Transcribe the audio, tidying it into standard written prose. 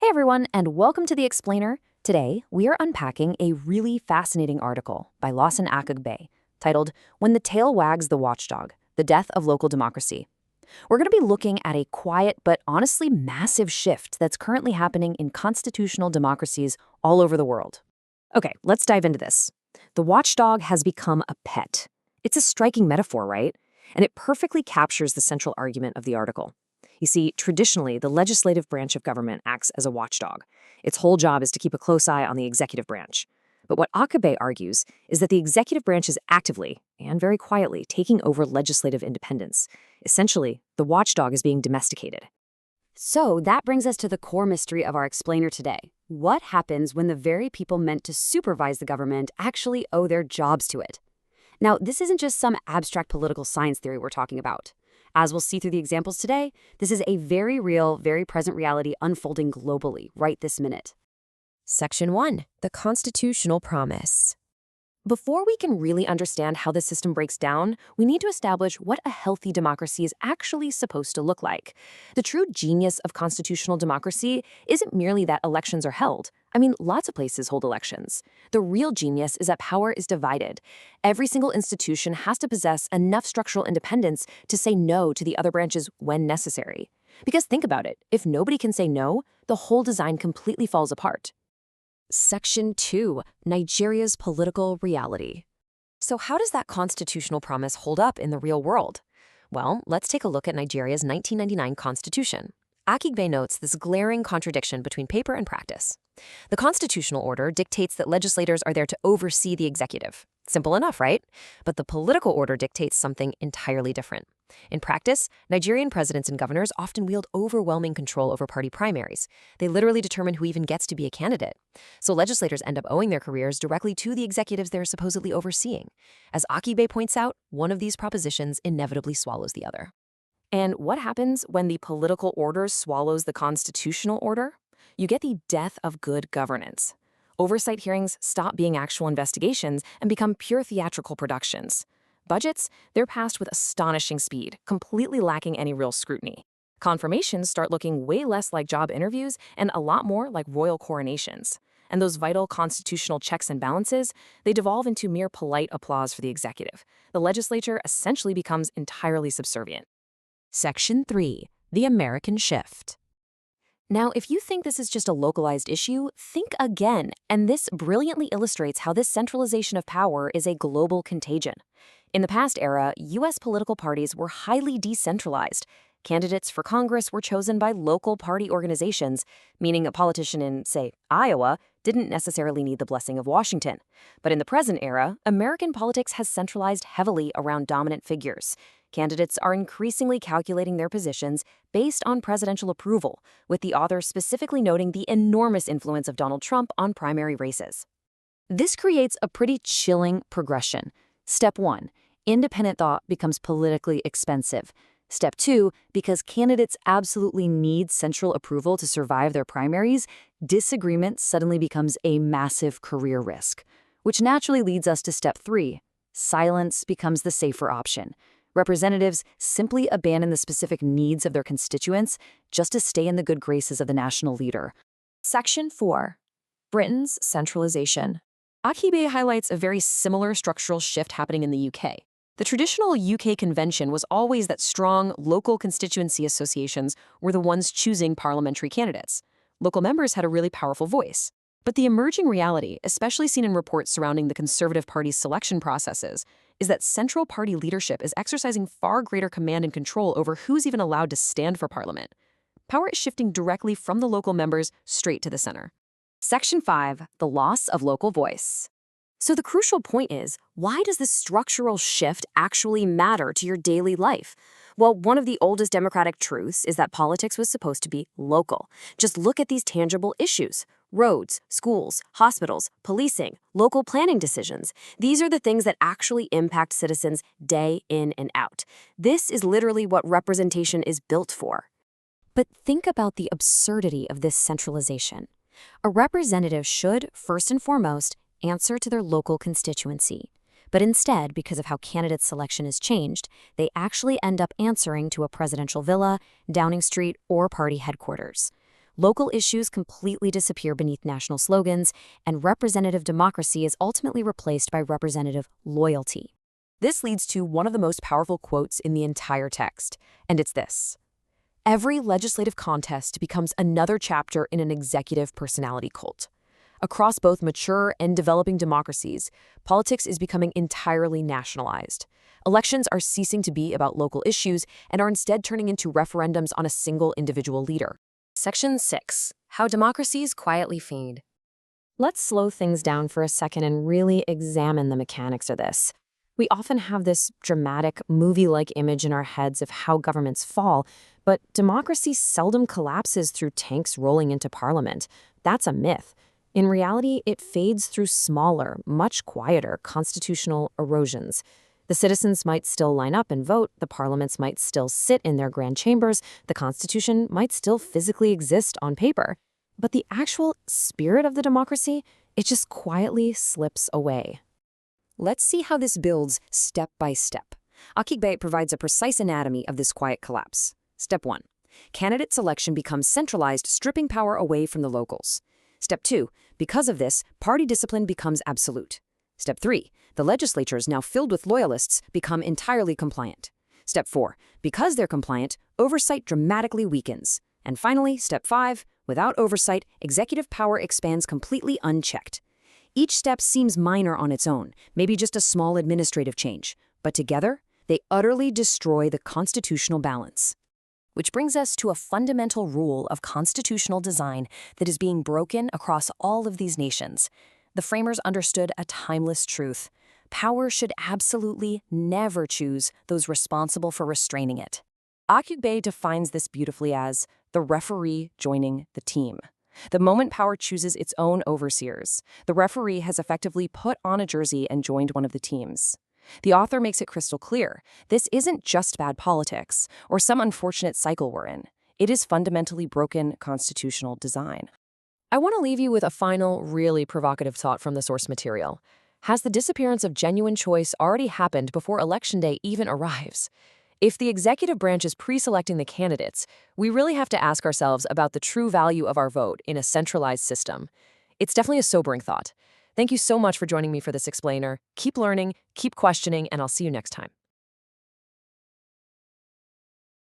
Hey everyone, and welcome to The Explainer. Today, we are unpacking a really fascinating article by Lawson Akugbe titled When the Tail Wags the Watchdog, The Death of Local Democracy. We're going to be looking at a quiet but honestly massive shift that's currently happening in constitutional democracies all over the world. Okay, let's dive into this. The watchdog has become a pet. It's a striking metaphor, right? And it perfectly captures the central argument of the article. You see, traditionally, the legislative branch of government acts as a watchdog. Its whole job is to keep a close eye on the executive branch. But what Akabe argues is that the executive branch is actively, and very quietly, taking over legislative independence. Essentially, the watchdog is being domesticated. So that brings us to the core mystery of our explainer today. What happens when the very people meant to supervise the government actually owe their jobs to it? Now, this isn't just some abstract political science theory we're talking about. As we'll see through the examples today, this is a very real, very present reality unfolding globally right this minute. Section 1. The Constitutional Promise. Before we can really understand how the system breaks down, we need to establish what a healthy democracy is actually supposed to look like. The true genius of constitutional democracy isn't merely that elections are held. I mean, lots of places hold elections. The real genius is that power is divided. Every single institution has to possess enough structural independence to say no to the other branches when necessary. Because think about it, if nobody can say no, the whole design completely falls apart. Section 2. Nigeria's Political Reality. So how does that constitutional promise hold up in the real world? Well, let's take a look at Nigeria's 1999 constitution. Akigbe notes this glaring contradiction between paper and practice. The constitutional order dictates that legislators are there to oversee the executive. Simple enough, right? But the political order dictates something entirely different. In practice, Nigerian presidents and governors often wield overwhelming control over party primaries. They literally determine who even gets to be a candidate. So legislators end up owing their careers directly to the executives they're supposedly overseeing. As Akibe points out, one of these propositions inevitably swallows the other. And what happens when the political order swallows the constitutional order? You get the death of good governance. Oversight hearings stop being actual investigations and become pure theatrical productions. Budgets, they're passed with astonishing speed, completely lacking any real scrutiny. Confirmations start looking way less like job interviews and a lot more like royal coronations. And those vital constitutional checks and balances, they devolve into mere polite applause for the executive. The legislature essentially becomes entirely subservient. Section 3. The American Shift. Now, if you think this is just a localized issue, think again, and this brilliantly illustrates how this centralization of power is a global contagion. In the past era, U.S. political parties were highly decentralized. Candidates for Congress were chosen by local party organizations, meaning a politician in, say, Iowa didn't necessarily need the blessing of Washington. But in the present era, American politics has centralized heavily around dominant figures. Candidates are increasingly calculating their positions based on presidential approval, with the author specifically noting the enormous influence of Donald Trump on primary races. This creates a pretty chilling progression. Step 1. Independent thought becomes politically expensive. Step 2, because candidates absolutely need central approval to survive their primaries, disagreement suddenly becomes a massive career risk. Which naturally leads us to Step 3. Silence becomes the safer option. Representatives simply abandon the specific needs of their constituents just to stay in the good graces of the national leader. Section 4. Britain's Centralization. Akibe highlights a very similar structural shift happening in the UK. The traditional UK convention was always that strong local constituency associations were the ones choosing parliamentary candidates. Local members had a really powerful voice. But the emerging reality, especially seen in reports surrounding the Conservative Party's selection processes, is that central party leadership is exercising far greater command and control over who's even allowed to stand for parliament. Power is shifting directly from the local members straight to the center. Section 5. The Loss of Local Voice. So the crucial point is, why does this structural shift actually matter to your daily life? Well, one of the oldest democratic truths is that politics was supposed to be local. Just look at these tangible issues. Roads, schools, hospitals, policing, local planning decisions. These are the things that actually impact citizens day in and out. This is literally what representation is built for. But think about the absurdity of this centralization. A representative should, first and foremost, answer to their local constituency. But instead, because of how candidate selection is changed, they actually end up answering to a presidential villa, Downing Street, or party headquarters. Local issues completely disappear beneath national slogans, and representative democracy is ultimately replaced by representative loyalty. This leads to one of the most powerful quotes in the entire text, and it's this: "Every legislative contest becomes another chapter in an executive personality cult." Across both mature and developing democracies, politics is becoming entirely nationalized. Elections are ceasing to be about local issues and are instead turning into referendums on a single individual leader. Section 6. How democracies quietly fade. Let's slow things down for a second and really examine the mechanics of this. We often have this dramatic, movie-like image in our heads of how governments fall, but democracy seldom collapses through tanks rolling into parliament. That's a myth. In reality, it fades through smaller, much quieter constitutional erosions. The citizens might still line up and vote, the parliaments might still sit in their grand chambers, the Constitution might still physically exist on paper. But the actual spirit of the democracy, it just quietly slips away. Let's see how this builds step by step. Akigbe provides a precise anatomy of this quiet collapse. Step 1. Candidate selection becomes centralized, stripping power away from the locals. Step 2. Because of this, party discipline becomes absolute. Step 3. The legislatures, now filled with loyalists, become entirely compliant. Step 4. Because they're compliant, oversight dramatically weakens. And finally, Step 5. Without oversight, executive power expands completely unchecked. Each step seems minor on its own, maybe just a small administrative change. But together, they utterly destroy the constitutional balance. Which brings us to a fundamental rule of constitutional design that is being broken across all of these nations. The framers understood a timeless truth. Power should absolutely never choose those responsible for restraining it. Akigbe defines this beautifully as the referee joining the team. The moment power chooses its own overseers, the referee has effectively put on a jersey and joined one of the teams. The author makes it crystal clear. This isn't just bad politics or some unfortunate cycle we're in. It is fundamentally broken constitutional design. I want to leave you with a final, really provocative thought from the source material. Has the disappearance of genuine choice already happened before Election Day even arrives? If the executive branch is pre-selecting the candidates, we really have to ask ourselves about the true value of our vote in a centralized system. It's definitely a sobering thought. Thank you so much for joining me for this explainer. Keep learning, keep questioning, and I'll see you next time.